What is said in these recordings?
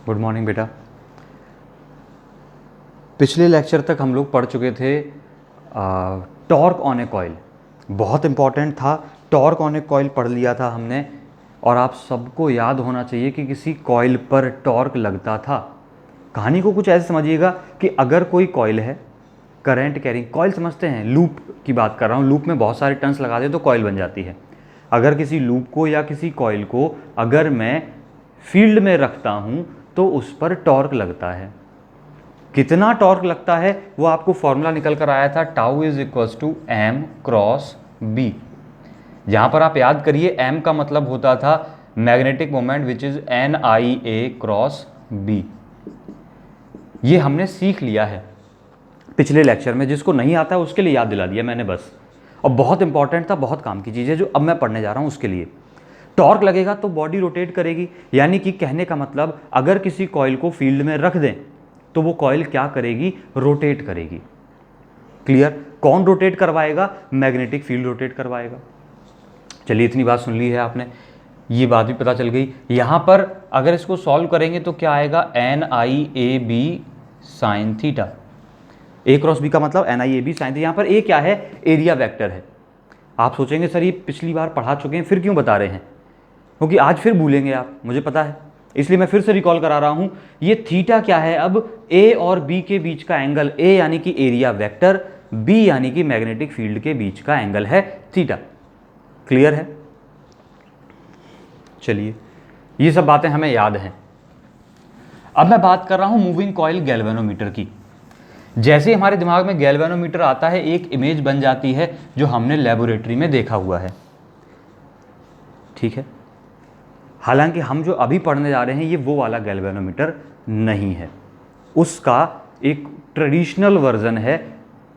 Good morning बेटा। पिछले lecture तक हम लोग पढ़ चुके थे टॉर्क ऑन ए कॉइल, बहुत इंपॉर्टेंट था। टॉर्क ऑन ए कॉइल पढ़ लिया था हमने, और आप सबको याद होना चाहिए कि किसी कॉइल पर टॉर्क लगता था। कहानी को कुछ ऐसे समझिएगा कि अगर कोई कॉइल है, करंट कैरिंग कॉइल समझते हैं, लूप की बात कर रहा हूँ। लूप में बहुत सारे टर्न्स लगा दे तो कॉइल बन जाती है। अगर किसी लूप को या किसी कॉइल को अगर मैं फील्ड में रखता हूँ तो उस पर टॉर्क लगता है। कितना टॉर्क लगता है वो आपको फॉर्मूला निकल कर आया था, tau is equals to M cross B. जहां पर आप याद करिए, एम का मतलब होता था magnetic moment which is N I A cross B. ये हमने सीख लिया है पिछले लेक्चर में। जिसको नहीं आता है उसके लिए याद दिला दिया मैंने बस, और बहुत इंपॉर्टेंट था, बहुत काम की चीज़ है जो अब मैं पढ़ने जा रहा हूं उसके लिए। टॉर्क लगेगा तो बॉडी रोटेट करेगी, यानी कि कहने का मतलब अगर किसी कॉइल को फील्ड में रख दें तो वो कॉइल क्या करेगी, रोटेट करेगी। क्लियर? कौन रोटेट करवाएगा? मैग्नेटिक फील्ड रोटेट करवाएगा। चलिए, इतनी बात सुन ली है आपने, ये बात भी पता चल गई। यहां पर अगर इसको सॉल्व करेंगे तो क्या आएगा, N I A B sine theta. A cross B का मतलब N I A B sine theta. यहां पर ए क्या है, एरिया वेक्टर है। आप सोचेंगे सर ये पिछली बार पढ़ा चुके हैं फिर क्यों बता रहे हैं, क्योंकि आज फिर भूलेंगे आप, मुझे पता है, इसलिए मैं फिर से रिकॉल करा रहा हूं। ये थीटा क्या है, अब ए और बी के बीच का एंगल, ए यानी कि एरिया वेक्टर, बी यानी कि मैग्नेटिक फील्ड के बीच का एंगल है थीटा। क्लियर है? चलिए, ये सब बातें हमें याद हैं। अब मैं बात कर रहा हूं मूविंग कॉइल गैल्वेनोमीटर की। जैसे हमारे दिमाग में गैल्वेनोमीटर आता है, एक इमेज बन जाती है जो हमने लेबोरेटरी में देखा हुआ है। ठीक है? हालांकि हम जो अभी पढ़ने जा रहे हैं ये वो वाला गैल्वेनोमीटर नहीं है, उसका एक ट्रेडिशनल वर्जन है,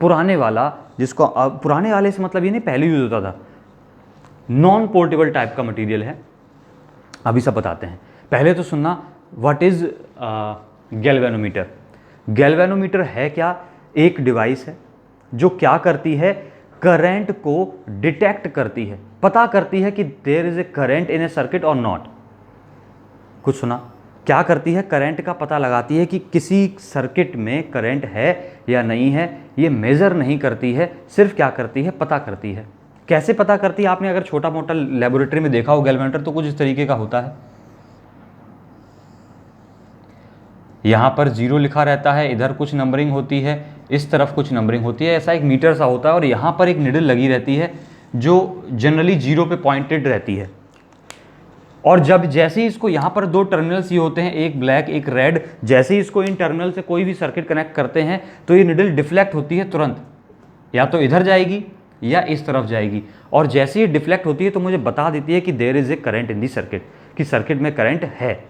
पुराने वाला, जिसको पुराने वाले से मतलब ये नहीं पहले यूज होता था, नॉन पोर्टेबल टाइप का मटेरियल है। अभी सब बताते हैं, पहले तो सुनना व्हाट इज गैल्वेनोमीटर। गैल्वेनोमीटर है क्या? एक डिवाइस है जो क्या करती है, करंट को डिटेक्ट करती है, पता करती है कि there is a current in a circuit और नॉट। कुछ सुना? क्या करती है, करंट का पता लगाती है कि किसी सर्किट में करंट है या नहीं है। ये मेजर नहीं करती है, सिर्फ क्या करती है, पता करती है। कैसे पता करती है? आपने अगर छोटा मोटा लेबोरेटरी में देखा हो गैल्वेनोमीटर तो कुछ इस तरीके का होता है। यहां पर 0 लिखा रहता है, इधर कुछ नंबरिंग होती है, इस तरफ कुछ नंबरिंग होती है, ऐसा एक मीटर सा होता है, और यहां पर एक निडल लगी रहती है जो जनरली 0 पे पॉइंटेड रहती है। और जब जैसे ही इसको यहां पर दो टर्मिनल्स ये होते हैं, एक ब्लैक एक रेड, जैसे ही इसको इन टर्मिनल से कोई भी सर्किट कनेक्ट करते हैं तो ये निडल डिफ्लेक्ट होती है तुरंत, या तो इधर जाएगी या इस तरफ जाएगी। और जैसे ही डिफ्लेक्ट होती है तो मुझे बता देती है कि there is a current in the circuit, कि सर्किट में करंट है,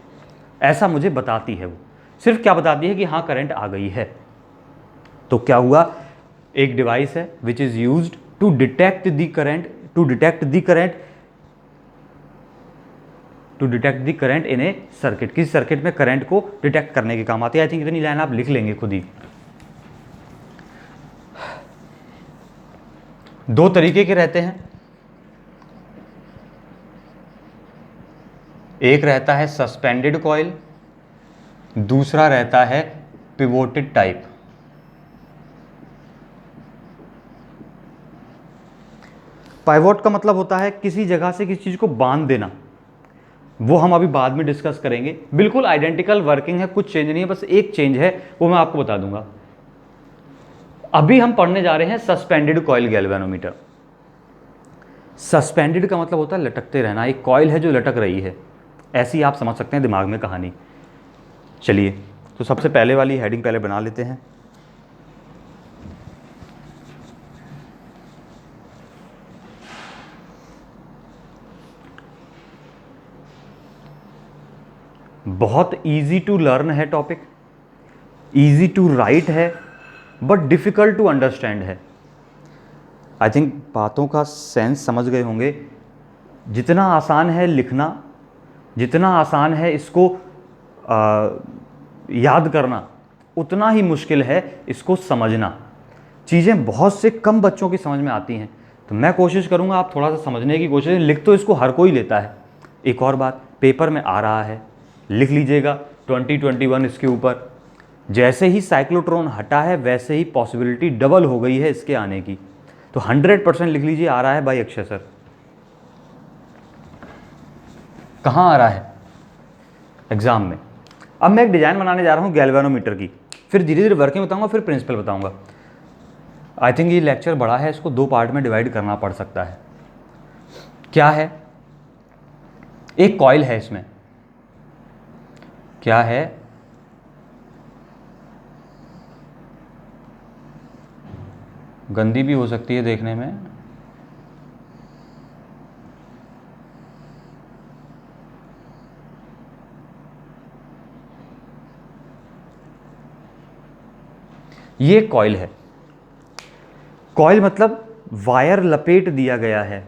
ऐसा मुझे बताती है। वो सिर्फ क्या बताती है कि हाँ करंट आ गई है। तो क्या हुआ, एक डिवाइस है which is used to detect the current, to detect the current in a circuit. किसी सर्किट में करंट को डिटेक्ट करने के काम आती है। आई थिंक इतनी लाइन आप लिख लेंगे खुद ही। दो तरीके के रहते हैं, एक रहता है सस्पेंडेड कॉइल, दूसरा रहता है पिवोटेड टाइप। पाइवोट का मतलब होता है किसी जगह से किसी चीज को बांध देना, वो हम अभी बाद में डिस्कस करेंगे। बिल्कुल आइडेंटिकल वर्किंग है, कुछ चेंज नहीं है, बस एक चेंज है वो मैं आपको बता दूंगा। अभी हम पढ़ने जा रहे हैं सस्पेंडेड कॉइल गैल्वेनोमीटर। सस्पेंडेड का मतलब होता है लटकते रहना, एक कॉइल है जो लटक रही है, ऐसी आप समझ सकते हैं दिमाग में कहानी। चलिए, तो सबसे पहले वाली हेडिंग पहले बना लेते हैं। बहुत इजी टू लर्न है टॉपिक, इजी टू राइट है, बट डिफिकल्ट टू अंडरस्टैंड है। आई थिंक बातों का सेंस समझ गए होंगे। जितना आसान है लिखना, जितना आसान है इसको याद करना, उतना ही मुश्किल है इसको समझना। चीज़ें बहुत से कम बच्चों की समझ में आती हैं, तो मैं कोशिश करूंगा आप थोड़ा सा समझने की कोशिश। लिख तो इसको हर कोई लेता है। एक और बात, पेपर में आ रहा है, लिख लीजिएगा 2021 इसके ऊपर। जैसे ही साइक्लोट्रॉन हटा है वैसे ही पॉसिबिलिटी डबल हो गई है इसके आने की। तो 100% लिख लीजिए, आ रहा है बाई अक्षय सर। कहाँ आ रहा है? एग्जाम में। अब मैं एक डिजाइन बनाने जा रहा हूँ गैल्वेनोमीटर की, फिर धीरे धीरे वर्किंग बताऊंगा, फिर प्रिंसिपल बताऊंगा। आई थिंक ये लेक्चर बड़ा है, इसको 2 पार्ट में डिवाइड करना पड़ सकता है। क्या है? एक कॉइल है इसमें, क्या है? गंदी भी हो सकती है देखने में। ये कॉइल है। कॉइल मतलब वायर लपेट दिया गया है,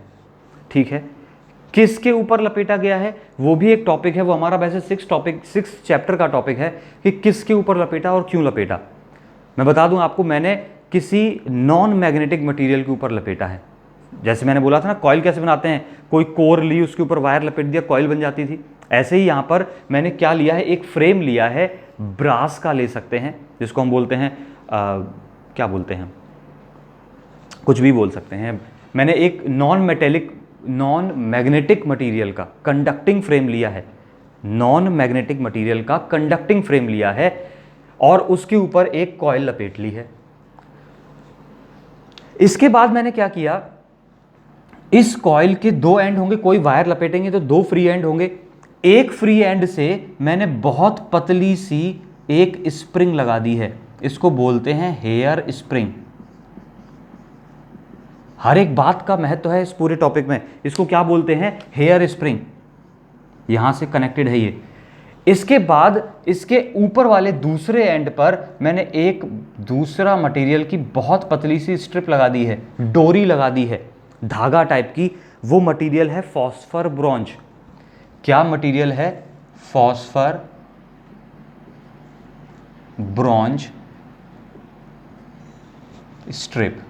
ठीक है। किसके ऊपर लपेटा गया है वो भी एक टॉपिक है, वो हमारा वैसे 6 चैप्टर का टॉपिक है कि किसके ऊपर लपेटा और क्यों लपेटा। मैं बता दूं आपको, मैंने किसी नॉन मैग्नेटिक मटेरियल के ऊपर लपेटा है। जैसे मैंने बोला था ना, कॉइल कैसे बनाते हैं, कोई कोर ली, उसके ऊपर वायर लपेट दिया, कॉइल बन जाती थी। ऐसे ही यहाँ पर मैंने क्या लिया है, एक फ्रेम लिया है, ब्रास का ले सकते हैं, जिसको हम बोलते हैं क्या बोलते हैं, कुछ भी बोल सकते हैं। मैंने एक नॉन मैग्नेटिक मटेरियल का कंडक्टिंग फ्रेम लिया है, नॉन मैग्नेटिक मटेरियल का कंडक्टिंग फ्रेम लिया है, और उसके ऊपर एक कॉइल लपेट ली है। इसके बाद मैंने क्या किया, इस कॉइल के 2 एंड होंगे, कोई वायर लपेटेंगे तो 2 फ्री एंड होंगे। एक फ्री एंड से मैंने बहुत पतली सी एक स्प्रिंग लगा दी है, इसको बोलते हैं हेयर स्प्रिंग। हर एक बात का महत्व है इस पूरे टॉपिक में। इसको क्या बोलते हैं? Hair spring. यहां से कनेक्टेड है ये। इसके बाद इसके ऊपर वाले दूसरे एंड पर मैंने एक दूसरा मटेरियल की बहुत पतली सी स्ट्रिप लगा दी है, डोरी लगा दी है, धागा टाइप की। वो मटेरियल है फॉस्फर ब्रॉन्ज। क्या मटेरियल है? Phosphor bronze strip.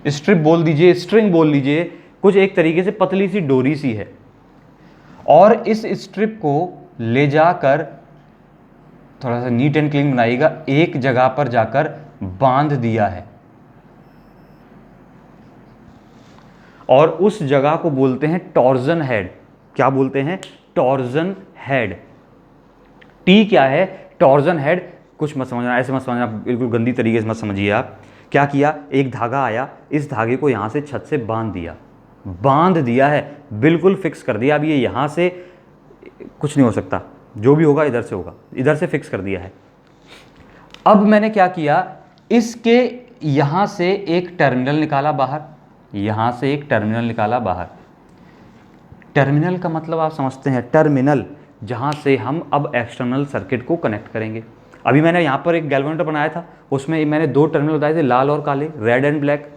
स्ट्रिप बोल दीजिए, स्ट्रिंग बोल लीजिए, कुछ एक तरीके से पतली सी डोरी सी है। और इस स्ट्रिप को ले जाकर थोड़ा सा नीट एंड क्लीन बनाइएगा, एक जगह पर जाकर बांध दिया है, और उस जगह को बोलते हैं टॉर्जन हेड। क्या बोलते हैं? Torsion head. टी क्या है? Torsion head. कुछ मत समझना, ऐसे मत समझना, बिल्कुल गंदी तरीके से मत समझिए आप। क्या किया, एक धागा आया, इस धागे को यहां से छत से बांध दिया है, बिल्कुल फिक्स कर दिया। अब ये यहां से कुछ नहीं हो सकता, जो भी होगा इधर से होगा, इधर से फिक्स कर दिया है। अब मैंने क्या किया, इसके यहां से एक टर्मिनल निकाला बाहर, यहां से एक टर्मिनल निकाला बाहर। टर्मिनल का मतलब आप समझते हैं, टर्मिनल जहां से हम अब एक्सटर्नल सर्किट को कनेक्ट करेंगे। अभी मैंने यहाँ पर एक गैल्वेनोमीटर बनाया था, उसमें मैंने 2 टर्मिनल बताए थे, लाल और काले, रेड एंड ब्लैक।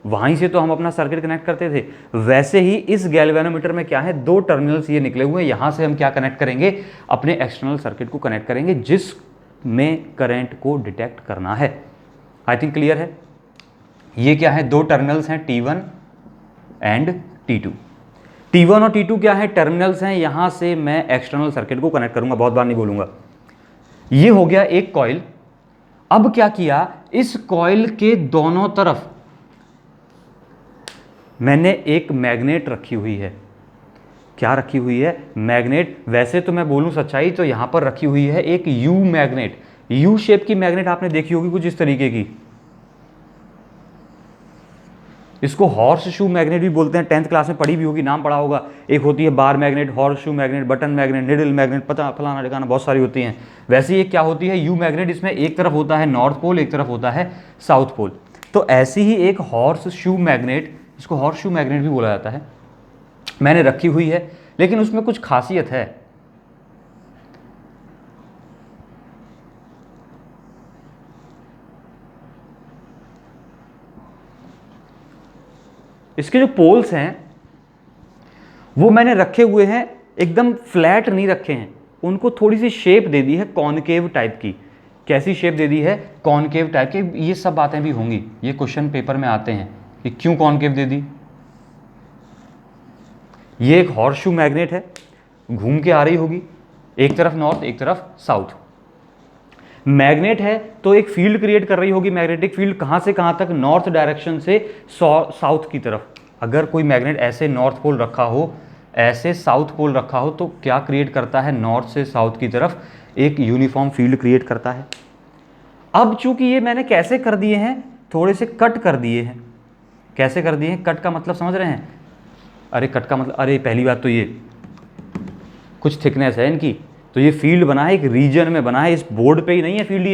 वहीं से तो हम अपना सर्किट कनेक्ट करते थे। वैसे ही इस गैल्वेनोमीटर में क्या है, 2 टर्मिनल्स ये निकले हुए हैं, यहाँ से हम क्या कनेक्ट करेंगे, अपने एक्सटर्नल सर्किट को कनेक्ट करेंगे, जिसमें करंट को डिटेक्ट करना है। आई थिंक क्लियर है। ये क्या है, 2 टर्मिनल्स हैं, T1 एंड T2। T1 और T2 क्या है, टर्मिनल्स हैं, यहां से मैं एक्सटर्नल सर्किट को कनेक्ट करूंगा, बहुत बार नहीं बोलूंगा। ये हो गया एक कॉइल। अब क्या किया, इस कॉइल के दोनों तरफ मैंने एक मैग्नेट रखी हुई है। क्या रखी हुई है? मैग्नेट। वैसे तो मैं बोलूं सच्चाई तो यहां पर रखी हुई है एक यू मैग्नेट। यू शेप की मैग्नेट आपने देखी होगी कुछ इस तरीके की, इसको हॉर्स शू मैग्नेट भी बोलते हैं, 10th क्लास में पढ़ी भी होगी, नाम पढ़ा होगा। एक होती है bar magnet, horse shoe magnet, button magnet, needle magnet, पता फलाना ठिकाना, बहुत सारी होती हैं। वैसे ये क्या होती है, यू मैग्नेट, इसमें एक तरफ होता है नॉर्थ पोल, एक तरफ होता है साउथ पोल। तो ऐसी ही एक हॉर्स शू मैग्नेट, इसको हॉर्स शू मैग्नेट भी बोला जाता है, मैंने रखी हुई है। लेकिन उसमें कुछ खासियत है। इसके जो पोल्स हैं वो मैंने रखे हुए हैं, एकदम फ्लैट नहीं रखे हैं, उनको थोड़ी सी शेप दे दी है कॉनकेव टाइप की। कैसी शेप दे दी है? कॉनकेव टाइप की। ये सब बातें भी होंगी, ये क्वेश्चन पेपर में आते हैं कि क्यों कॉनकेव दे दी। ये एक हॉर्सशू मैग्नेट है, घूम के आ रही होगी, एक तरफ नॉर्थ एक तरफ साउथ। मैग्नेट है तो एक फील्ड क्रिएट कर रही होगी, मैग्नेटिक फील्ड कहां से कहां तक, नॉर्थ डायरेक्शन से साउथ की तरफ। अगर कोई मैग्नेट ऐसे नॉर्थ पोल रखा हो, ऐसे साउथ पोल रखा हो, तो क्या क्रिएट करता है, नॉर्थ से साउथ की तरफ एक यूनिफॉर्म फील्ड क्रिएट करता है। अब चूंकि ये मैंने कैसे कर दिए हैं, थोड़े से कट कर दिए हैं। कैसे कर दिए हैं, कट का मतलब समझ रहे हैं? अरे कट का मतलब, अरे पहली बात तो ये कुछ थिकनेस है इनकी, तो ये फील्ड बना है एक रीजन में बना है, इस बोर्ड पे ही नहीं है फील्ड,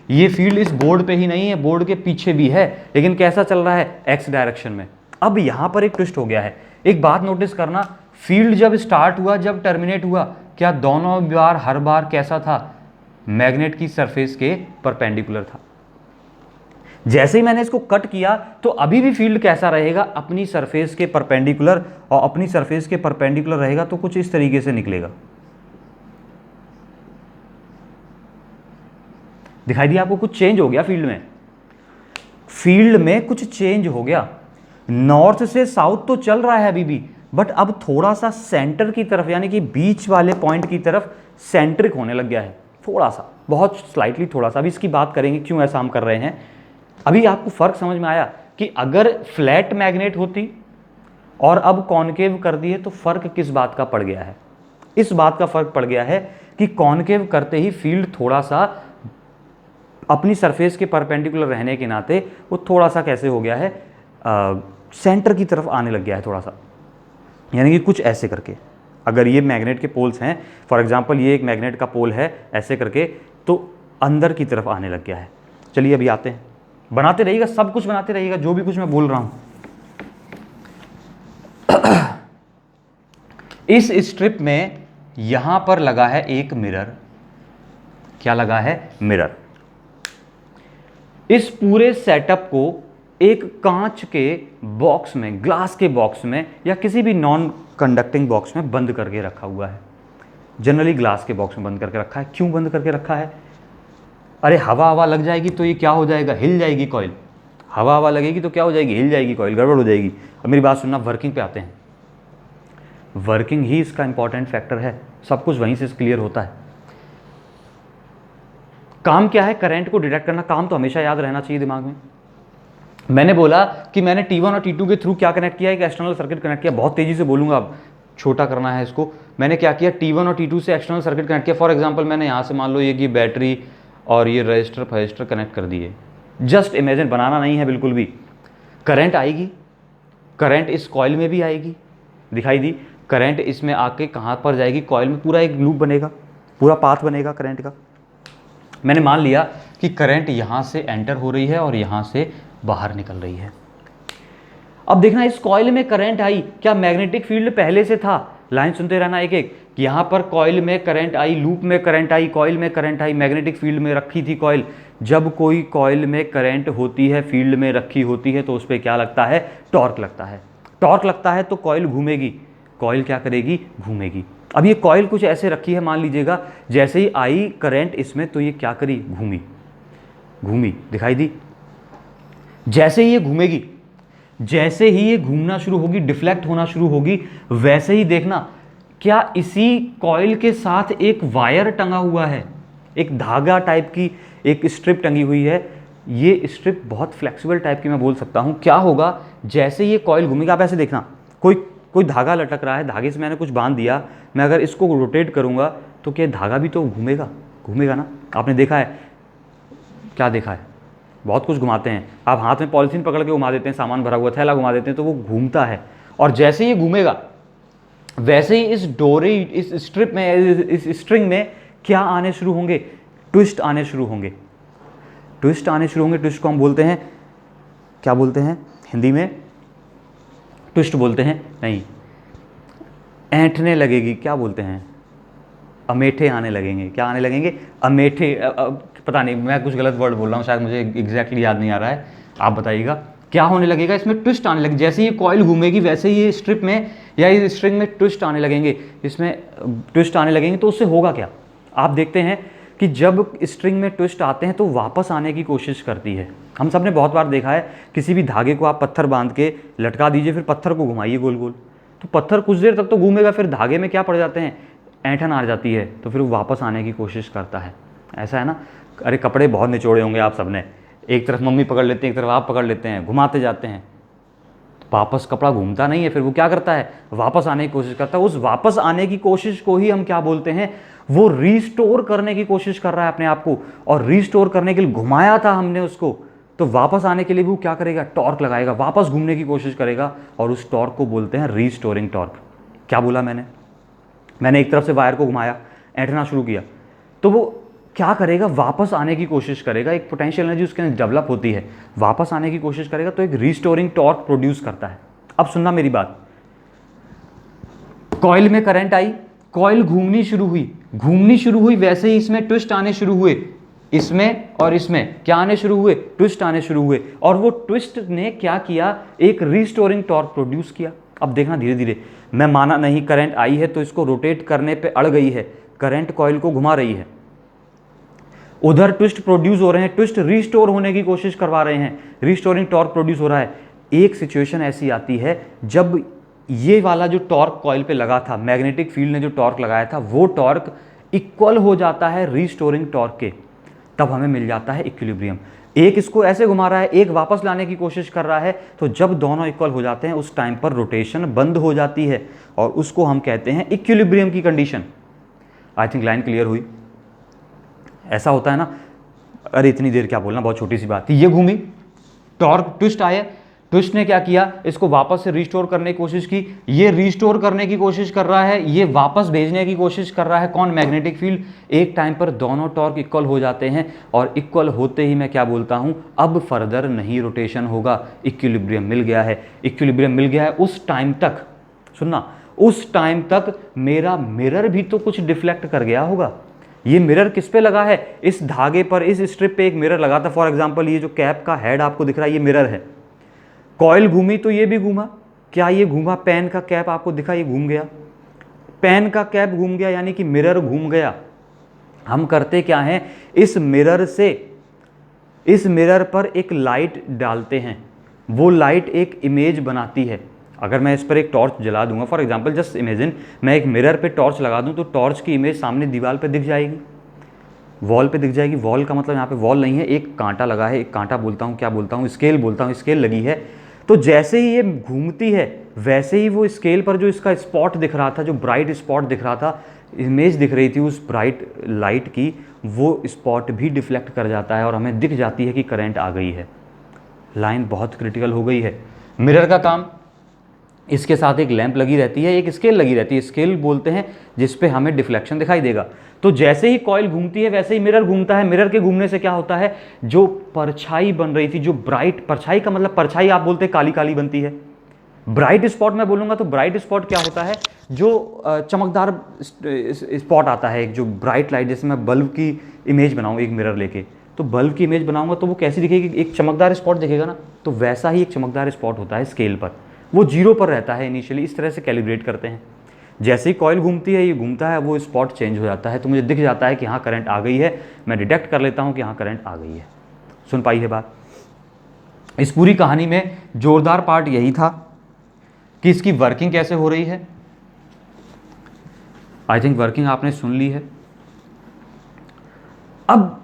ये फील्ड इस बोर्ड पे ही नहीं है, बोर्ड के पीछे भी है, लेकिन कैसा चल रहा है, एक्स डायरेक्शन में। अब यहां पर एक ट्विस्ट हो गया है। एक बात नोटिस करना, फील्ड जब स्टार्ट हुआ जब टर्मिनेट हुआ, क्या दोनों बार हर बार कैसा था, मैग्नेट की सरफेस के परपेंडिकुलर था। जैसे ही मैंने इसको कट किया तो अभी भी फील्ड कैसा रहेगा, अपनी सरफेस के परपेंडिकुलर, और अपनी सरफेस के परपेंडिकुलर रहेगा तो कुछ इस तरीके से निकलेगा। दिखाई दिया आपको, कुछ चेंज हो गया फील्ड में, फील्ड में कुछ चेंज हो गया। नॉर्थ से साउथ तो चल रहा है अभी भी, बट अब थोड़ा सा सेंटर की तरफ, यानी कि बीच वाले पॉइंट की तरफ सेंट्रिक होने लग गया है, थोड़ा सा, बहुत स्लाइटली थोड़ा सा। अभी इसकी बात करेंगे क्यों ऐसा हम कर रहे हैं। अभी आपको फर्क समझ में आया कि अगर फ्लैट मैग्नेट होती और अब कॉनकेव कर दिए तो फर्क किस बात का पड़ गया है, इस बात का फर्क पड़ गया है कि कॉनकेव करते ही फील्ड थोड़ा सा अपनी सरफेस के परपेंडिकुलर रहने के नाते वो थोड़ा सा कैसे हो गया है, सेंटर की तरफ आने लग गया है थोड़ा सा, यानी कि कुछ ऐसे करके। अगर ये मैग्नेट के पोल्स हैं, फॉर एग्जांपल ये एक मैग्नेट का पोल है ऐसे करके, तो अंदर की तरफ आने लग गया है। चलिए अभी आते हैं, बनाते रहिएगा, सब कुछ बनाते रहिएगा जो भी कुछ मैं बोल रहा हूं। इस स्ट्रिप में यहां पर लगा है एक मिरर, क्या लगा है, मिरर। इस पूरे सेटअप को एक कांच के बॉक्स में, ग्लास के बॉक्स में या किसी भी नॉन कंडक्टिंग बॉक्स में बंद करके रखा हुआ है। जनरली ग्लास के बॉक्स में बंद करके रखा है। क्यों बंद करके रखा है? अरे हवा लग जाएगी तो ये क्या हो जाएगा, हिल जाएगी कॉइल। हवा लगेगी तो क्या हो जाएगी, हिल जाएगी कॉइल, गड़बड़ हो जाएगी। अब मेरी बात सुनना, वर्किंग पे आते हैं। वर्किंग ही इसका इंपॉर्टेंट फैक्टर है, सब कुछ वहीं से क्लियर होता है। काम क्या है, करंट को डिटेक्ट करना। काम तो हमेशा याद रहना चाहिए दिमाग में। मैंने बोला कि मैंने T1 और T2 के थ्रू क्या कनेक्ट किया, एक एक्सटर्नल सर्किट कनेक्ट किया। बहुत तेजी से बोलूंगा, अब छोटा करना है इसको। मैंने क्या किया, T1 और T2 से एक्सटर्नल सर्किट कनेक्ट किया। फॉर एग्जांपल मैंने यहाँ से मान लो ये कि बैटरी और ये रजिस्टर फजिस्टर कनेक्ट कर दिए। जस्ट इमेजिन, बनाना नहीं है बिल्कुल भी। करंट आएगी, करंट इस कॉइल में भी आएगी, दिखाई दी। करंट इसमें आके कहाँ पर जाएगी, कॉइल में पूरा एक लूप बनेगा, पूरा पाथ बनेगा करंट का। मैंने मान लिया कि करंट यहाँ से एंटर हो रही है और यहाँ से बाहर निकल रही है। अब देखना, इस कॉइल में करंट आई, क्या मैग्नेटिक फील्ड पहले से था? लाइन सुनते रहना एक एक। यहाँ पर कॉइल में करंट आई, लूप में करंट आई, कॉइल में करंट आई, मैग्नेटिक फील्ड में रखी थी कॉइल। जब कोई कॉइल में करंट होती है, फील्ड में रखी होती है, तो उस पर क्या लगता है, टॉर्क लगता है। टॉर्क लगता है तो कॉइल घूमेगी, कॉइल क्या करेगी, घूमेगी। अब ये कॉइल कुछ ऐसे रखी है, मान लीजिएगा जैसे ही आई करंट इसमें तो ये क्या करी, घूमी, घूमी, दिखाई दी। जैसे ही ये घूमेगी, जैसे ही ये घूमना शुरू होगी, डिफ्लेक्ट होना शुरू होगी, वैसे ही देखना क्या इसी कॉइल के साथ एक वायर टंगा हुआ है, एक धागा टाइप की एक स्ट्रिप टंगी हुई है। ये स्ट्रिप बहुत फ्लेक्सिबल टाइप की मैं बोल सकता हूं। क्या होगा, जैसे ये कॉइल घूमेगा, आप ऐसे देखना, कोई धागा लटक रहा है, धागे से मैंने कुछ बांध दिया, मैं अगर इसको रोटेट करूंगा तो क्या धागा भी तो घूमेगा, घूमेगा ना। आपने देखा है, क्या देखा है, बहुत कुछ घुमाते हैं। आप हाथ में पॉलिथीन पकड़ के घुमा देते हैं, सामान भरा हुआ थैला घुमा देते हैं तो वो घूमता है। और जैसे ये घूमेगा वैसे ही इस डोरी, इस स्ट्रिप में, इस स्ट्रिंग में क्या आने शुरू होंगे, ट्विस्ट आने शुरू होंगे, ट्विस्ट आने शुरू होंगे। ट्विस्ट को हम बोलते हैं, क्या बोलते हैं हिंदी में, ट्विस्ट बोलते हैं नहीं, ऐंठने लगेगी, क्या बोलते हैं, अमेठे आने लगेंगे। क्या आने लगेंगे, अमेठे। पता नहीं, मैं कुछ गलत वर्ड बोल रहा हूँ, शायद मुझे एग्जैक्टली याद नहीं आ रहा है, आप बताइएगा। क्या होने लगेगा, इसमें ट्विस्ट आने लगे। जैसे ये कॉइल घूमेगी वैसे ही ये स्ट्रिप में या इस स्ट्रिंग में ट्विस्ट आने लगेंगे, इसमें ट्विस्ट आने लगेंगे। तो उससे होगा क्या, आप देखते हैं कि जब स्ट्रिंग में ट्विस्ट आते हैं तो वापस आने की कोशिश करती है। हम सब ने बहुत बार देखा है, किसी भी धागे को आप पत्थर बांध के लटका दीजिए, फिर पत्थर को घुमाइए गोल गोल, तो पत्थर कुछ देर तक तो घूमेगा, फिर धागे में क्या पड़ जाते हैं, ऐंठन आ जाती है तो फिर वो वापस आने की कोशिश करता है। ऐसा है ना, अरे कपड़े बहुत निचोड़े होंगे आप सबने, एक तरफ मम्मी पकड़ लेते हैं, एक तरफ आप पकड़ लेते हैं, घुमाते जाते हैं, वापस कपड़ा घूमता नहीं है, फिर वो क्या करता है, वापस आने की कोशिश करता है। उस वापस आने की कोशिश को ही हम क्या बोलते हैं, वो रीस्टोर करने की कोशिश कर रहा है अपने आप को, और रीस्टोर करने के लिए घुमाया था हमने उसको, तो वापस आने के लिए वो क्या करेगा, टॉर्क लगाएगा, वापस घूमने की कोशिश करेगा, और उस टॉर्क को बोलते हैं रीस्टोरिंग टॉर्क। क्या बोला मैंने एक तरफ से वायर को घुमाया, ऐंठना शुरू किया, तो वो क्या करेगा, वापस आने की कोशिश करेगा, एक पोटेंशियल एनर्जी उसके अंदर डेवलप होती है, वापस आने की कोशिश करेगा, तो एक रीस्टोरिंग टॉर्क प्रोड्यूस करता है। अब सुनना मेरी बात, कॉइल में करंट आई, कॉइल घूमनी शुरू हुई, वैसे ही इसमें ट्विस्ट आने शुरू हुए, इसमें और इसमें क्या आने शुरू हुए, ट्विस्ट आने शुरू हुए, और वो ट्विस्ट ने क्या किया, एक रीस्टोरिंग टॉर्क प्रोड्यूस किया। अब देखना धीरे धीरे, मैं माना नहीं करंट आई है तो इसको रोटेट करने पे अड़ गई है, करंट कॉइल को घुमा रही है, उधर ट्विस्ट प्रोड्यूस हो रहे हैं, ट्विस्ट रीस्टोर होने की कोशिश करवा रहे हैं, रीस्टोरिंग टॉर्क प्रोड्यूस हो रहा है। एक सिचुएशन ऐसी आती है जब ये वाला जो टॉर्क कॉइल पे लगा था, मैग्नेटिक फील्ड ने जो टॉर्क लगाया था, वो टॉर्क इक्वल हो जाता है रीस्टोरिंग टॉर्क के, तब हमें मिल जाता है इक्विलिब्रियम। एक इसको ऐसे घुमा रहा है, एक वापस लाने की कोशिश कर रहा है, तो जब दोनों इक्वल हो जाते हैं उस टाइम पर रोटेशन बंद हो जाती है, और उसको हम कहते हैं इक्विलिब्रियम की condition. I think line clear हुई। ऐसा होता है ना, अरे इतनी देर क्या बोलना, बहुत छोटी सी बात थी। ये घूमी, टॉर्क ट्विस्ट आया, ट्विस्ट ने क्या किया, इसको वापस से रिस्टोर करने की कोशिश की, ये रिस्टोर करने की कोशिश कर रहा है, ये वापस भेजने की कोशिश कर रहा है, कौन, मैग्नेटिक फील्ड। एक टाइम पर दोनों टॉर्क इक्वल हो जाते हैं, और इक्वल होते ही मैं क्या बोलता हूं, अब फर्दर नहीं रोटेशन होगा, इक्विलिब्रियम मिल गया है। इक्विलिब्रियम मिल गया है, उस टाइम तक सुनना, उस टाइम तक मेरा मिरर भी तो कुछ डिफ्लेक्ट कर गया होगा। ये मिरर किस पे लगा है, इस धागे पर, इस स्ट्रिप पे एक मिरर लगा था। फॉर एग्जांपल ये जो कैप का हेड आपको दिख रहा है, ये मिरर है। कॉइल घूमी तो ये भी घूमा, क्या ये घूमा, पेन का कैप आपको दिखा, ये घूम गया, पेन का कैप घूम गया, यानी कि मिरर घूम गया। हम करते क्या हैं, इस मिरर से, इस मिरर पर एक लाइट डालते हैं, वो लाइट एक इमेज बनाती है। अगर मैं इस पर एक टॉर्च जला दूंगा, फॉर एग्जांपल जस्ट इमेजिन, मैं एक मिरर पे टॉर्च लगा दूं, तो टॉर्च की इमेज सामने दीवार पे दिख जाएगी, वॉल पे दिख जाएगी। वॉल का मतलब यहाँ पे वॉल नहीं है, एक कांटा लगा है, एक कांटा बोलता हूँ, क्या बोलता हूँ, स्केल बोलता हूँ, स्केल लगी है। तो जैसे ही ये घूमती है, वैसे ही वो स्केल पर जो इसका स्पॉट दिख रहा था, जो ब्राइट स्पॉट दिख रहा था, इमेज दिख रही थी उस ब्राइट लाइट की, वो स्पॉट भी डिफ्लेक्ट कर जाता है, और हमें दिख जाती है कि करंट आ गई है। लाइन बहुत क्रिटिकल हो गई है। मिरर का काम, इसके साथ एक लैंप लगी रहती है, एक स्केल लगी रहती है, स्केल बोलते हैं जिस पे हमें डिफ्लेक्शन दिखाई देगा। तो जैसे ही कॉइल घूमती है, वैसे ही मिरर घूमता है। मिरर के घूमने से क्या होता है, जो परछाई बन रही थी, जो ब्राइट, परछाई का मतलब परछाई आप बोलते हैं काली काली बनती है, ब्राइट स्पॉट मैं बोलूंगा तो ब्राइट स्पॉट क्या होता है, जो चमकदार स्पॉट आता है, एक जो ब्राइट लाइट, जैसे मैं बल्ब की इमेज बनाऊँ एक मिरर लेके, तो बल्ब की इमेज बनाऊंगा तो वो कैसी दिखेगी, एक चमकदार स्पॉट दिखेगा ना, तो वैसा ही एक चमकदार स्पॉट होता है स्केल पर, वो जीरो पर रहता है इनिशियली। इस तरह से कैलिब्रेट करते हैं। जैसे ही कॉइल घूमती है, ये घूमता है, वो स्पॉट चेंज हो जाता है, तो मुझे दिख जाता है कि हाँ करंट आ गई है, मैं डिटेक्ट कर लेता हूँ कि हाँ करंट आ गई है। सुन पाई है बात। इस पूरी कहानी में जोरदार पार्ट यही था कि इसकी वर्किंग कैसे हो रही है। आई थिंक वर्किंग आपने सुन ली है। अब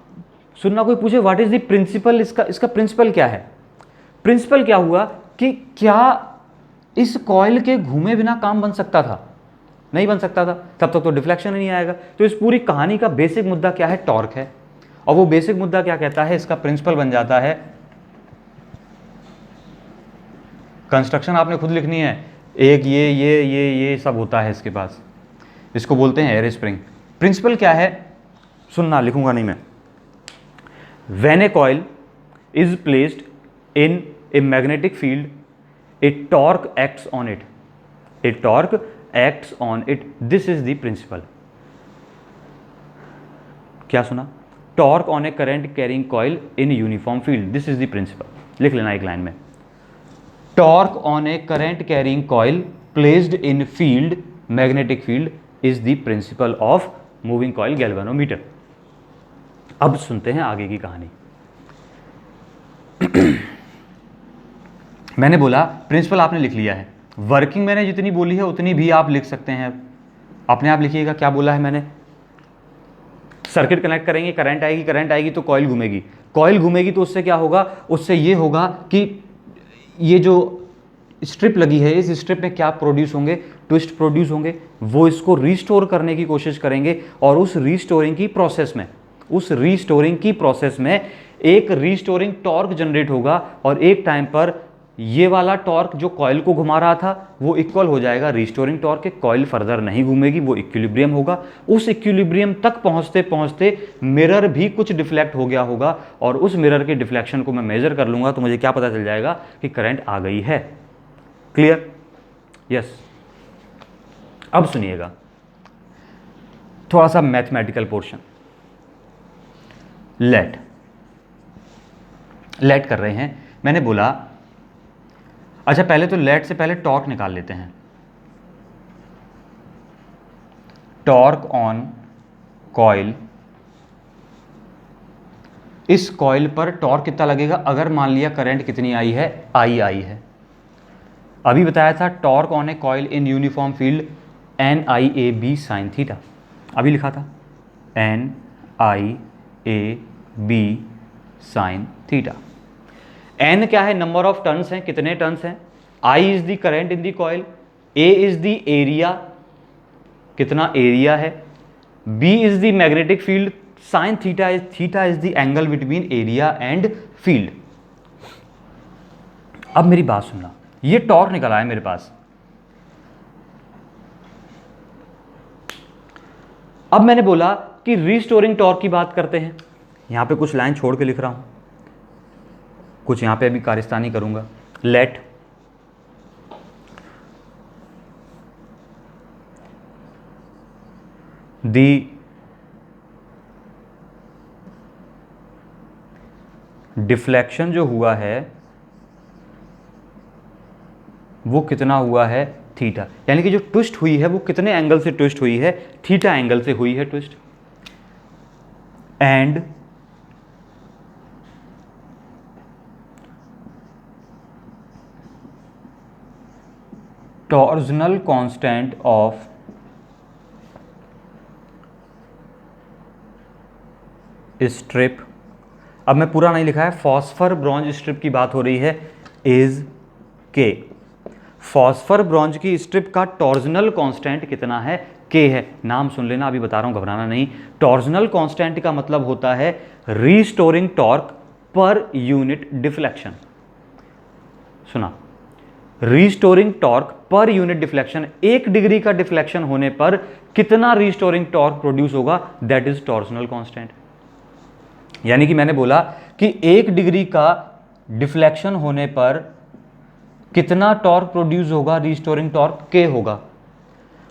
सुनना, कोई पूछे व्हाट इज द प्रिंसिपल, इसका प्रिंसिपल क्या है। प्रिंसिपल क्या हुआ कि क्या इस कॉइल के घूमे बिना काम बन सकता था, नहीं बन सकता था, तब तक तो डिफ्लेक्शन ही नहीं आएगा। तो इस पूरी कहानी का बेसिक मुद्दा क्या है, टॉर्क है। और वो बेसिक मुद्दा क्या कहता है, इसका प्रिंसिपल बन जाता है, कंस्ट्रक्शन आपने खुद लिखनी है, एक ये सब होता है इसके पास, इसको बोलते हैं एयर स्प्रिंग। प्रिंसिपल क्या है, सुनना, लिखूंगा नहीं मैं। When A coil is placed in a magnetic field, a torque acts on it, a torque acts on it, this is the principle। क्या सुना, torque on a current carrying coil in uniform field, this is the principle. लिख लेना एक line में, torque on a current carrying coil placed in field, magnetic field, is the principle of moving coil galvanometer. अब सुनते हैं आगे की कहानी। मैंने बोला प्रिंसिपल आपने लिख लिया है, वर्किंग मैंने जितनी बोली है उतनी भी आप लिख सकते हैं। अपने आप लिखिएगा क्या बोला है मैंने। सर्किट कनेक्ट करेंगे, करंट आएगी, करंट आएगी तो कॉइल घूमेगी, कॉइल घूमेगी तो उससे क्या होगा, उससे ये होगा कि ये जो स्ट्रिप लगी है इस स्ट्रिप में क्या प्रोड्यूस होंगे, ट्विस्ट प्रोड्यूस होंगे, वो इसको रीस्टोर करने की कोशिश करेंगे और उस रीस्टोरिंग की प्रोसेस में एक रीस्टोरिंग टॉर्क जनरेट होगा और एक टाइम पर ये वाला टॉर्क जो कॉइल को घुमा रहा था वो इक्वल हो जाएगा रीस्टोरिंग टॉर्क के, कॉइल फर्दर नहीं घूमेगी, वो इक्विलिब्रियम होगा। उस इक्विलिब्रियम तक पहुंचते पहुंचते मिरर भी कुछ डिफ्लेक्ट हो गया होगा और उस मिरर के डिफ्लेक्शन को मैं मेजर कर लूंगा तो मुझे क्या पता चल जाएगा कि करंट आ गई है। क्लियर? यस। अब सुनिएगा थोड़ा सा मैथमेटिकल पोर्शन। लेट कर रहे हैं, मैंने बोला अच्छा पहले तो लेट से पहले टॉर्क निकाल लेते हैं। टॉर्क ऑन कॉइल, इस कॉइल पर टॉर्क कितना लगेगा अगर मान लिया करंट कितनी आई है, आई है। अभी बताया था torque on A coil in uniform field NIAB sine theta, अभी लिखा था NIAB साइन थीटा। N क्या है, नंबर ऑफ टर्न्स हैं, कितने टर्न्स हैं। I is the current in the coil, A is the area, कितना एरिया है, B is the magnetic field, sine theta is the angle between area and field. अब मेरी बात सुनना, ये टॉर्क निकला है मेरे पास। अब मैंने बोला कि रीस्टोरिंग टॉर्क की बात करते हैं, यहां पे कुछ लाइन छोड़ के लिख रहा हूं, कुछ यहां पे अभी कारिस्तानी करूंगा। लेट दी डिफ्लेक्शन जो हुआ है वो कितना हुआ है, थीटा, यानी कि जो ट्विस्ट हुई है वो कितने एंगल से ट्विस्ट हुई है, थीटा एंगल से हुई है twist. And torsional constant of strip, अब मैं पूरा नहीं लिखा है, फॉस्फर ब्रॉन्ज स्ट्रिप की बात हो रही है, इज के। फॉस्फर ब्रॉन्ज की स्ट्रिप का टॉर्जनल कांस्टेंट कितना है, के है। नाम सुन लेना, अभी बता रहा हूं, घबराना नहीं। टॉर्जनल कांस्टेंट का मतलब होता है restoring torque per unit deflection. सुना, restoring torque per unit deflection, 1 degree का डिफ्लेक्शन होने पर कितना रीस्टोरिंग टॉर्क प्रोड्यूस होगा, दैट इज टॉर्जनल कांस्टेंट। यानी कि मैंने बोला कि 1 डिग्री का डिफ्लेक्शन होने पर कितना टॉर्क प्रोड्यूस होगा, रीस्टोरिंग टॉर्क के होगा।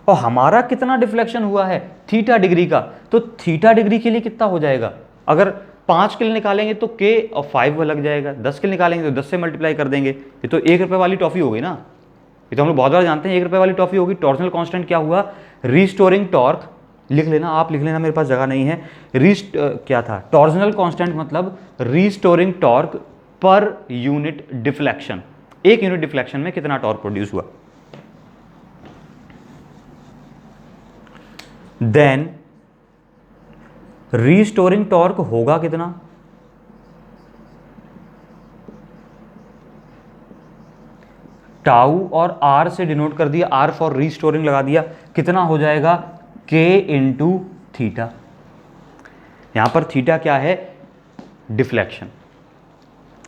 और हमारा कितना डिफ्लेक्शन हुआ है, थीटा डिग्री का, तो थीटा डिग्री के लिए कितना हो जाएगा, अगर 5 के लिए निकालेंगे तो के और 5 लग जाएगा, 10 के लिए निकालेंगे तो 10 से मल्टीप्लाई कर देंगे। ये तो 1 रुपये वाली टॉफी हो गई ना, ये तो हम लोग बहुत बार जानते हैं 1 रुपये वाली टॉफी होगी। टॉर्जनल कांस्टेंट क्या हुआ, रीस्टोरिंग टॉर्क, लिख लेना, आप लिख लेना, मेरे पास जगह नहीं है। क्या था टॉर्जनल कांस्टेंट, मतलब restoring torque per unit deflection, 1 unit deflection में कितना टॉर्क प्रोड्यूस हुआ। देन रीस्टोरिंग टॉर्क होगा कितना, टाउ और आर से डिनोट कर दिया, आर फॉर रीस्टोरिंग लगा दिया, कितना हो जाएगा, के इंटू थीटा। यहां पर थीटा क्या है, डिफ्लेक्शन।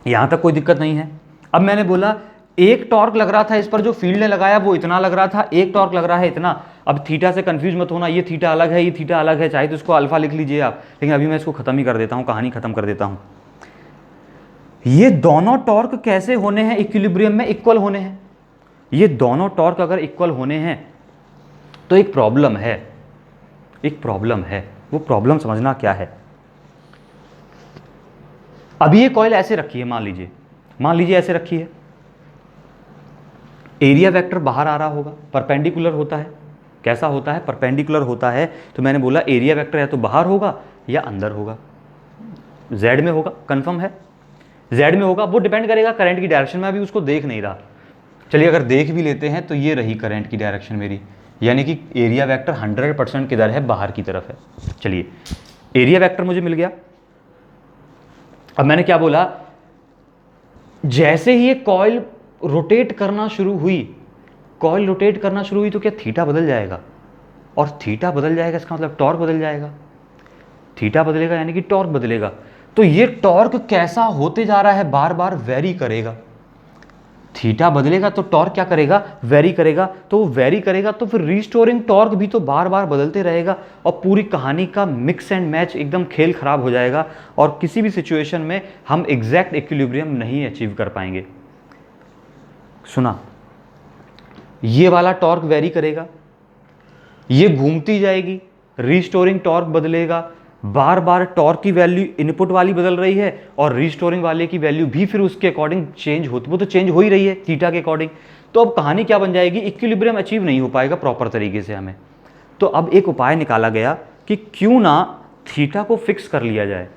यहां तक कोई दिक्कत नहीं है। अब मैंने बोला एक टॉर्क लग रहा था इस पर, जो फील्ड ने लगाया वो इतना लग रहा था, एक टॉर्क लग रहा है इतना। अब थीटा से कंफ्यूज मत होना, ये थीटा अलग है, ये थीटा अलग है, चाहे तो इसको अल्फा लिख लीजिए आप, लेकिन अभी मैं इसको खत्म ही कर देता हूं, कहानी खत्म कर देता हूं। ये दोनों टॉर्क कैसे होने हैं, इक्विलिब्रियम में इक्वल होने हैं। ये दोनों टॉर्क अगर इक्वल होने हैं तो एक प्रॉब्लम है, एक प्रॉब्लम है। वो प्रॉब्लम समझना क्या है। अभी ये कॉइल ऐसे रखी है, मान लीजिए ऐसे रखी है, एरिया वेक्टर बाहर आ रहा होगा, परपेंडिकुलर होता है। कैसा होता है, परपेंडिकुलर होता है। तो मैंने बोला एरिया वेक्टर या तो बाहर होगा या अंदर होगा, जेड में होगा, कंफर्म है, जेड में होगा। वो डिपेंड करेगा करंट की डायरेक्शन में, अभी उसको देख नहीं रहा। चलिए अगर देख भी लेते हैं तो ये रही करंट की डायरेक्शन मेरी, यानी कि एरिया वेक्टर 100% किधर है, बाहर की तरफ है। चलिए एरिया वेक्टर मुझे मिल गया। अब मैंने क्या बोला, जैसे ही ये कॉइल रोटेट करना शुरू हुई, कॉइल रोटेट करना शुरू हुई तो क्या थीटा बदल जाएगा, और थीटा बदल जाएगा इसका मतलब टॉर्क बदल जाएगा, थीटा बदलेगा यानी कि टॉर्क बदलेगा। तो ये टॉर्क कैसा होते जा रहा है, बार बार वेरी करेगा। थीटा बदलेगा तो टॉर्क क्या करेगा, वेरी करेगा। तो वो वेरी करेगा तो फिर रिस्टोरिंग टॉर्क भी तो बार बार बदलते रहेगा, और पूरी कहानी का मिक्स एंड मैच एकदम खेल खराब हो जाएगा, और किसी भी सिचुएशन में हम एग्जैक्ट इक्विलिब्रियम नहीं अचीव कर पाएंगे। सुना, ये वाला टॉर्क वेरी करेगा, ये घूमती जाएगी, रिस्टोरिंग टॉर्क बदलेगा, बार बार टॉर्क की वैल्यू इनपुट वाली बदल रही है और रिस्टोरिंग वाले की वैल्यू भी फिर उसके अकॉर्डिंग चेंज होती, वो तो चेंज हो ही रही है थीटा के अकॉर्डिंग। तो अब कहानी क्या बन जाएगी, इक्विलिब्रियम अचीव नहीं हो पाएगा प्रॉपर तरीके से हमें। तो अब एक उपाय निकाला गया कि क्यों ना थीटा को फिक्स कर लिया जाए,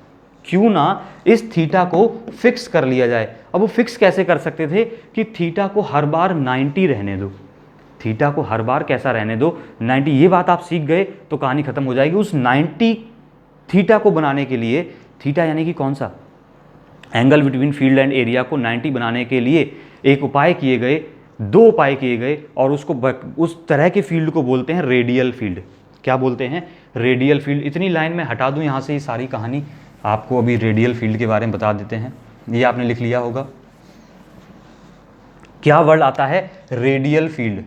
क्यों ना इस थीटा को फिक्स कर लिया जाए। अब वो फिक्स कैसे कर सकते थे कि थीटा को हर बार 90 रहने दो, थीटा को हर बार कैसा रहने दो, 90। ये बात आप सीख गए तो कहानी खत्म हो जाएगी। उस 90 थीटा को बनाने के लिए, थीटा यानी कि कौन सा, angle between field and area को 90 बनाने के लिए एक उपाय किए गए, दो उपाय किए गए, और उसको उस तरह के फील्ड को बोलते हैं रेडियल फील्ड। क्या बोलते हैं, रेडियल फील्ड। इतनी लाइन में हटा दूं यहाँ से, ये सारी कहानी आपको अभी रेडियल फील्ड के बारे में बता देते हैं। ये आपने लिख लिया होगा, क्या वर्ड आता है, रेडियल फील्ड।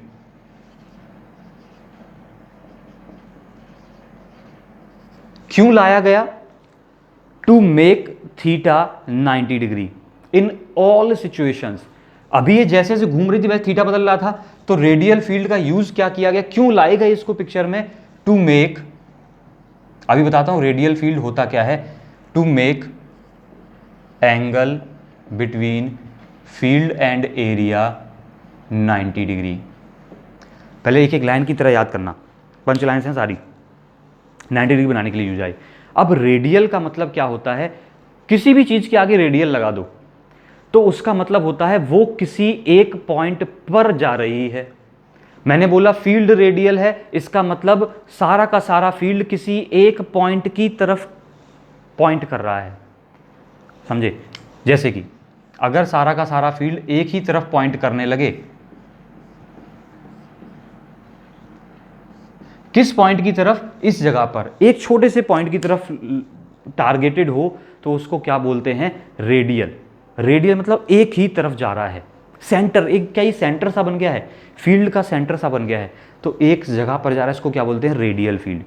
क्यों लाया गया, to make theta 90 degree in all situations. अभी ये जैसे जैसे घूम रही थी वैसे थीटा बदल रहा था, तो रेडियल फील्ड का यूज क्या किया गया, क्यों लाए गए इसको पिक्चर में, टू मेक, अभी बताता हूं रेडियल फील्ड होता क्या है, to make angle between field and area 90 degree. पहले एक एक लाइन की तरह याद करना, पंच लाइन हैं सारी, 90 डिग्री बनाने के लिए यूज आई। अब रेडियल का मतलब क्या होता है, किसी भी चीज के आगे रेडियल लगा दो तो उसका मतलब होता है वो किसी एक पॉइंट पर जा रही है। मैंने बोला फील्ड रेडियल है, इसका मतलब सारा का सारा फील्ड किसी एक पॉइंट की तरफ पॉइंट कर रहा है, समझे। जैसे कि अगर सारा का सारा फील्ड एक ही तरफ पॉइंट करने लगे, किस पॉइंट की तरफ, इस जगह पर एक छोटे से पॉइंट की तरफ टारगेटेड हो, तो उसको क्या बोलते हैं, रेडियल। रेडियल मतलब एक ही तरफ जा रहा है, सेंटर, एक क्या ये सेंटर सा बन गया है, फील्ड का सेंटर सा बन गया है, तो एक जगह पर जा रहा है, इसको क्या बोलते हैं, रेडियल फील्ड।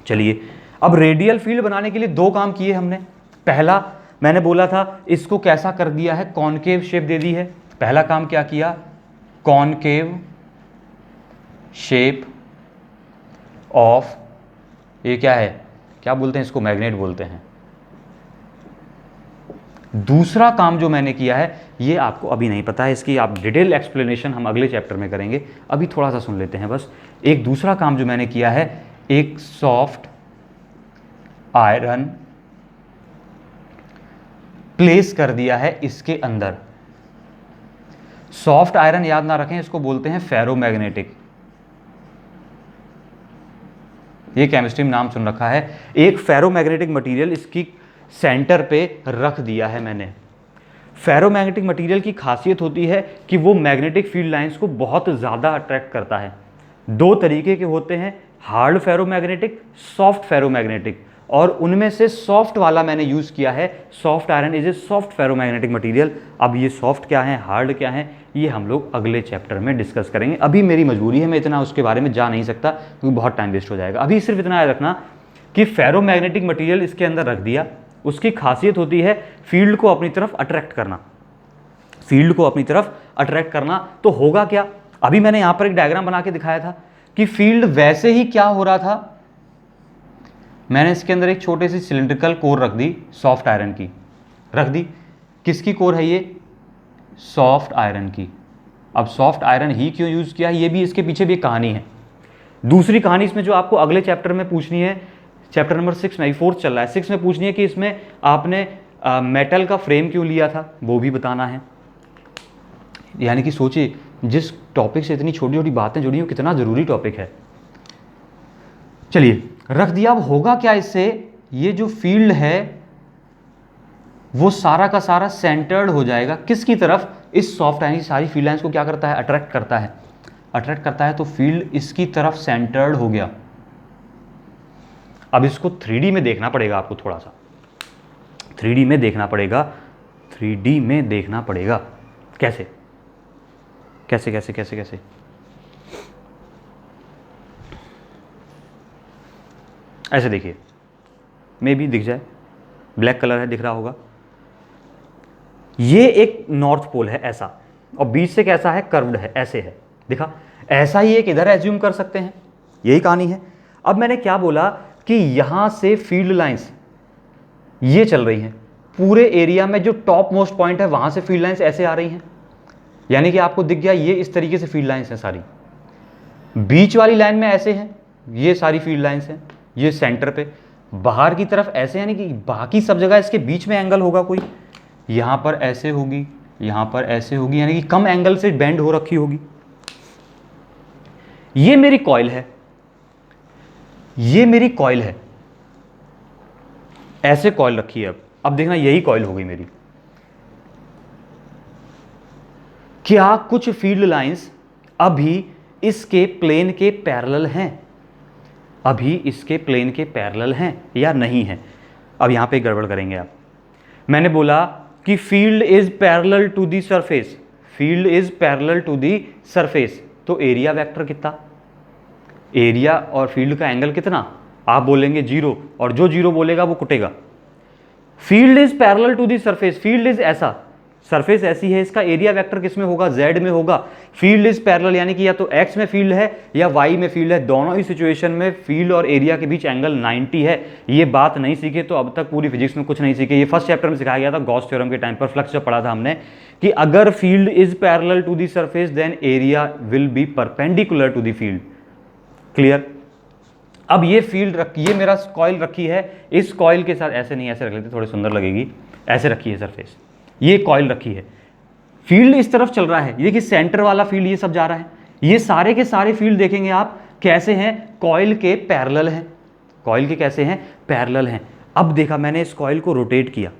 चलिए अब रेडियल फील्ड बनाने के लिए दो काम किए हमने। पहला मैंने बोला था इसको कैसा कर दिया है, कॉनकेव शेप दे दी है। पहला काम क्या किया, कॉनकेव शेप ऑफ, ये क्या है, क्या बोलते हैं इसको, मैग्नेट बोलते हैं। दूसरा काम जो मैंने किया है, ये आपको अभी नहीं पता है, इसकी आप डिटेल एक्सप्लेनेशन हम अगले चैप्टर में करेंगे, अभी थोड़ा सा सुन लेते हैं बस। एक दूसरा काम जो मैंने किया है, एक सॉफ्ट आयरन प्लेस कर दिया है इसके अंदर। सॉफ्ट आयरन याद ना रखें, इसको बोलते हैं फेरोमैग्नेटिक, ये केमिस्ट्री में नाम सुन रखा है। एक फेरोमैग्नेटिक मटेरियल इसकी सेंटर पे रख दिया है मैंने। फेरोमैग्नेटिक मटेरियल की खासियत होती है कि वो मैग्नेटिक फील्ड लाइंस को बहुत ज़्यादा अट्रैक्ट करता है। दो तरीके के होते हैं, हार्ड फेरोमैग्नेटिक, सॉफ्ट फेरोमैग्नेटिक, और उनमें से सॉफ्ट वाला मैंने यूज़ किया है। Soft iron is a soft ferromagnetic material. अब ये सॉफ्ट क्या है, हार्ड क्या है, ये हम लोग अगले चैप्टर में डिस्कस करेंगे। अभी मेरी मजबूरी है, मैं इतना उसके बारे में जा नहीं सकता क्योंकि बहुत टाइम वेस्ट हो जाएगा। अभी सिर्फ इतना याद रखना कि फेरोमैग्नेटिक मटेरियल इसके अंदर रख दिया, उसकी खासियत होती है फील्ड को अपनी तरफ अट्रैक्ट करना, फील्ड को अपनी तरफ अट्रैक्ट करना। तो होगा क्या, अभी मैंने यहां पर एक डायग्राम बना के दिखाया था कि फील्ड वैसे ही क्या हो रहा था, मैंने इसके अंदर एक छोटी सी सिलिंड्रिकल कोर रख दी, सॉफ्ट आयरन की रख दी। किसकी कोर है ये, सॉफ्ट आयरन की। अब सॉफ्ट आयरन ही क्यों यूज किया, ये भी इसके पीछे भी एक कहानी है। दूसरी कहानी इसमें जो आपको अगले चैप्टर में पूछनी है, चैप्टर नंबर 6 में, 4 चल रहा है, 6 में पूछनी है कि इसमें आपने मेटल का फ्रेम क्यों लिया था, वो भी बताना है। यानी कि सोचिए जिस टॉपिक से इतनी छोटी छोटी बातें जुड़ी हो, कितना ज़रूरी टॉपिक है। चलिए रख दिया। अब होगा क्या इससे, ये जो फील्ड है वो सारा का सारा सेंटर्ड हो जाएगा किसकी तरफ, इस सॉफ्ट आयन की सारी फील्ड लाइंस को क्या करता है, अट्रैक्ट करता है, अट्रैक्ट करता है, तो फील्ड इसकी तरफ सेंटर्ड हो गया। अब इसको 3D में देखना पड़ेगा आपको, थोड़ा सा 3D में देखना पड़ेगा, 3D में देखना पड़ेगा। कैसे कैसे कैसे कैसे कैसे ऐसे देखिए, मे भी दिख जाए, ब्लैक कलर है, दिख रहा होगा। ये एक नॉर्थ पोल है ऐसा, और बीच से कैसा है, कर्व्ड है, ऐसे है, दिखा। ऐसा ही एक इधर एज्यूम कर सकते हैं, यही कहानी है। अब मैंने क्या बोला कि यहां से फील्ड लाइंस ये चल रही हैं, पूरे एरिया में जो टॉप मोस्ट पॉइंट है वहां से फील्ड लाइंस ऐसे आ रही हैं, यानी कि आपको दिख गया ये इस तरीके से फील्ड लाइंस हैं सारी। बीच वाली लाइन में ऐसे हैं, ये सारी फील्ड लाइंस हैं, ये सेंटर पे। बाहर की तरफ ऐसे, यानी कि बाकी सब जगह इसके बीच में एंगल होगा कोई, यहां पर ऐसे होगी, यहां पर ऐसे होगी, यानी कि कम एंगल से बेंड हो रखी होगी। ये मेरी कॉइल है, ये मेरी कॉइल है, ऐसे कॉइल रखी है। अब देखना यही कॉइल हो गई मेरी। क्या कुछ फील्ड लाइंस अभी इसके प्लेन के पैरेलल हैं, अभी इसके प्लेन के पैरेलल हैं या नहीं है? अब यहां पे गड़बड़ करेंगे आप। मैंने बोला कि field is parallel to the surface, field is parallel to the surface, तो एरिया वेक्टर कितना, एरिया और फील्ड का एंगल कितना, आप बोलेंगे 0, और जो 0 बोलेगा वो कुटेगा। Field is parallel to the surface, field is ऐसा, सरफेस ऐसी है, इसका एरिया वेक्टर किस में होगा, z में होगा। फील्ड इज पैरेलल यानी कि या तो x में फील्ड है या y में फील्ड है, दोनों ही सिचुएशन में फील्ड और एरिया के बीच एंगल 90 है। ये बात नहीं सीखे तो अब तक पूरी फिजिक्स में कुछ नहीं सीखे। ये फर्स्ट चैप्टर में सिखाया गया था गॉस थ्योरम के टाइम पर, फ्लक्स जब पढ़ा था हमने, कि अगर field is parallel to the surface then area will be perpendicular to the field. Clear? अब ये फील्ड रखी, ये मेरा कॉइल रखी है, इस कॉइल के साथ ऐसे नहीं, ऐसे रख लेते थोड़ी सुंदर लगेगी, ऐसे रखी है सरफेस, ये कॉइल रखी है, फील्ड इस तरफ चल रहा है, ये कि सेंटर वाला फील्ड ये सब जा रहा है। ये सारे के सारे फील्ड देखेंगे आप कैसे हैं, कॉइल के पैरेलल हैं, कॉइल के कैसे हैं, पैरेलल हैं। अब देखा मैंने इस कॉइल को रोटेट किया,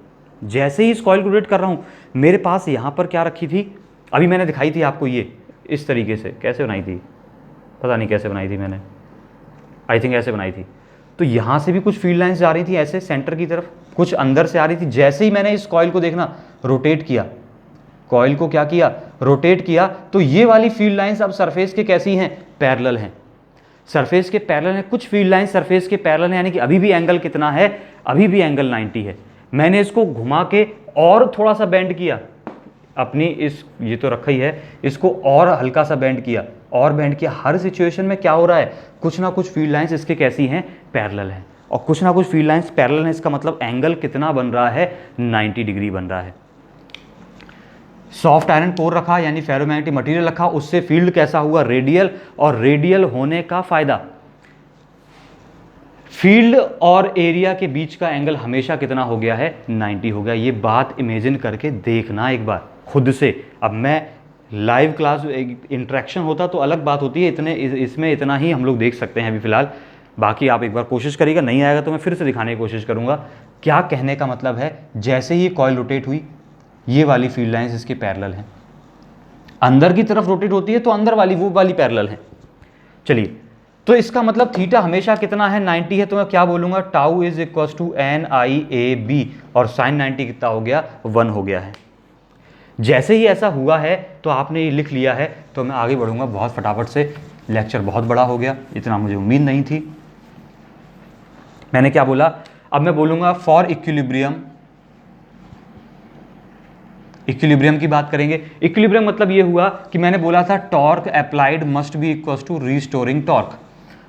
जैसे ही इस कॉइल को रोटेट कर रहा हूं, मेरे पास यहां पर क्या रखी थी, अभी मैंने दिखाई थी आपको, ये इस तरीके से कैसे बनाई थी, पता नहीं कैसे बनाई थी मैंने, आई थिंक ऐसे बनाई थी। तो यहां से भी कुछ फील्ड लाइंस जा रही थी ऐसे सेंटर की तरफ, कुछ अंदर से आ रही थी। जैसे ही मैंने इस कॉइल को देखना रोटेट किया, कॉइल को क्या किया, रोटेट किया, तो ये वाली फील्ड लाइंस अब सरफेस के कैसी हैं, पैरेलल हैं, सरफेस के पैरेलल हैं। कुछ फील्ड लाइंस सरफेस के पैरेलल हैं, यानी कि अभी भी एंगल कितना है, अभी भी एंगल 90 है। मैंने इसको घुमा के और थोड़ा सा बेंड किया, अपनी इस, ये तो रखा ही है, इसको और हल्का सा बेंड किया, और बेंड किया। हर सिचुएशन में क्या हो रहा है, कुछ ना कुछ फील्ड लाइंस इसके कैसी हैं, पैरेलल हैं, और कुछ ना कुछ फील्ड लाइंस पैरेलल हैं। इसका मतलब एंगल कितना बन रहा है, 90 डिग्री बन रहा है। सॉफ्ट आयरन कोर रखा यानी फेरोमैग्नेटिक मटेरियल रखा, उससे फील्ड कैसा हुआ, रेडियल, और रेडियल होने का फायदा, फील्ड और एरिया के बीच का एंगल हमेशा कितना हो गया है, 90 हो गया। ये बात इमेजिन करके देखना एक बार खुद से। अब मैं लाइव क्लास इंटरेक्शन होता तो अलग बात होती है, इसमें इतना ही हम लोग देख सकते हैं अभी फिलहाल, बाकी आप एक बार कोशिश करिएगा, नहीं आएगा तो मैं फिर से दिखाने की कोशिश करूंगा। क्या कहने का मतलब है, जैसे ही कॉइल रोटेट हुई, ये वाली फील्ड लाइंस इसके पैरेलल हैं, अंदर की तरफ रोटेट होती है तो अंदर वाली वो वाली पैरेलल है। चलिए, तो इसका मतलब थीटा हमेशा कितना है, 90 है, तो मैं क्या बोलूंगा, tau is equal to NIAB, और साइन 90 कितना हो गया, 1 हो गया है। जैसे ही ऐसा हुआ है तो आपने ये लिख लिया है, तो मैं आगे बढ़ूंगा बहुत फटाफट से। लेक्चर बहुत बड़ा हो गया, इतना मुझे उम्मीद नहीं थी। मैंने क्या बोला, अब मैं बोलूंगा फॉर इक्विलिब्रियम, इक्विलिब्रियम की बात करेंगे। इक्विलिब्रियम मतलब ये हुआ कि मैंने बोला था torque applied must be equal to restoring torque,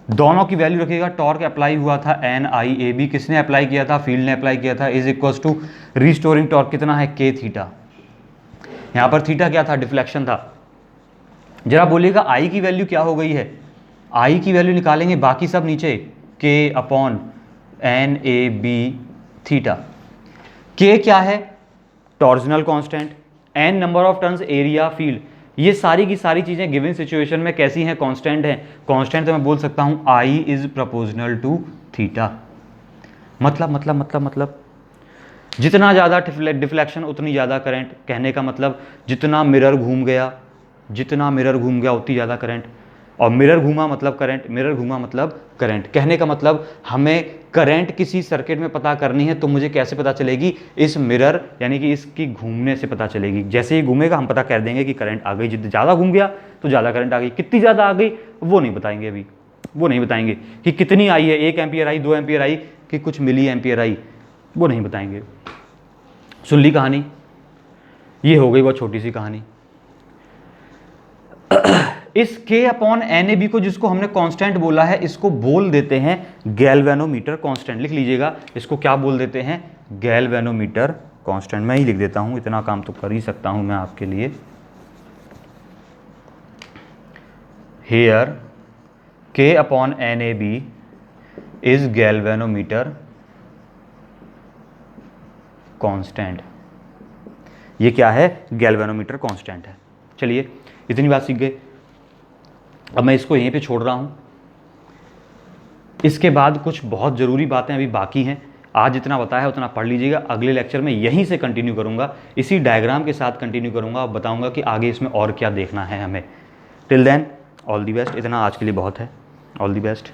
दोनों की वैल्यू रखिएगा। टॉर्क अप्लाई हुआ था NIAB, किसने अप्लाई किया था, फील्ड ने अप्लाई किया था, is equal to restoring torque कितना है, K थीटा। यहां पर थीटा क्या था, डिफ्लेक्शन था। जरा बोलिएगा I की वैल्यू क्या हो गई है, I की वैल्यू निकालेंगे, बाकी सब नीचे, K upon NAB theta. K क्या है, torsional constant, N number of turns area field, ये सारी की सारी चीज़ें गिवन सिचुएशन में कैसी हैं, कांस्टेंट हैं। कांस्टेंट तो मैं बोल सकता हूँ I is proportional to theta. मतलब जितना ज़्यादा डिफ्लेक्शन उतनी ज़्यादा करंट। कहने का मतलब जितना मिरर घूम गया उतनी ज़्यादा करंट। और मिरर घूमा मतलब करंट, मिरर घूमा मतलब करंट। कहने का मतलब हमें करंट किसी सर्किट में पता करनी है तो मुझे कैसे पता चलेगी, इस मिरर यानी कि इसकी घूमने से पता चलेगी। जैसे ही घूमेगा हम पता कर देंगे कि करंट आ गई। जितना ज़्यादा घूम गया तो ज़्यादा करंट आ गई। कितनी ज़्यादा आ गई वो नहीं बताएंगे अभी, वो नहीं बताएंगे कि कितनी आई है, 1 एम्पियर आई, 2 एम्पियर आई, कि कुछ मिली एम्पियर आई, वो नहीं बताएंगे। सुन ली कहानी, ये हो गई बहुत छोटी सी कहानी। इस K/NAB को, जिसको हमने कांस्टेंट बोला है, इसको बोल देते हैं गैल्वेनोमीटर कांस्टेंट। लिख लीजिएगा, इसको क्या बोल देते हैं, गैल्वेनोमीटर कांस्टेंट। मैं ही लिख देता हूं, इतना काम तो कर ही सकता हूं मैं आपके लिए। Here K/NAB is galvanometer constant. ये क्या है, गैल्वेनोमीटर कांस्टेंट है। चलिए इतनी बात सीख गए। अब मैं इसको यहीं पे छोड़ रहा हूं। इसके बाद कुछ बहुत ज़रूरी बातें अभी बाकी हैं। आज जितना बताया उतना पढ़ लीजिएगा। अगले लेक्चर में यहीं से कंटिन्यू करूंगा, इसी डायग्राम के साथ कंटिन्यू करूंगा और बताऊंगा कि आगे इसमें और क्या देखना है हमें। Till then all the best. इतना आज के लिए बहुत है। All the best.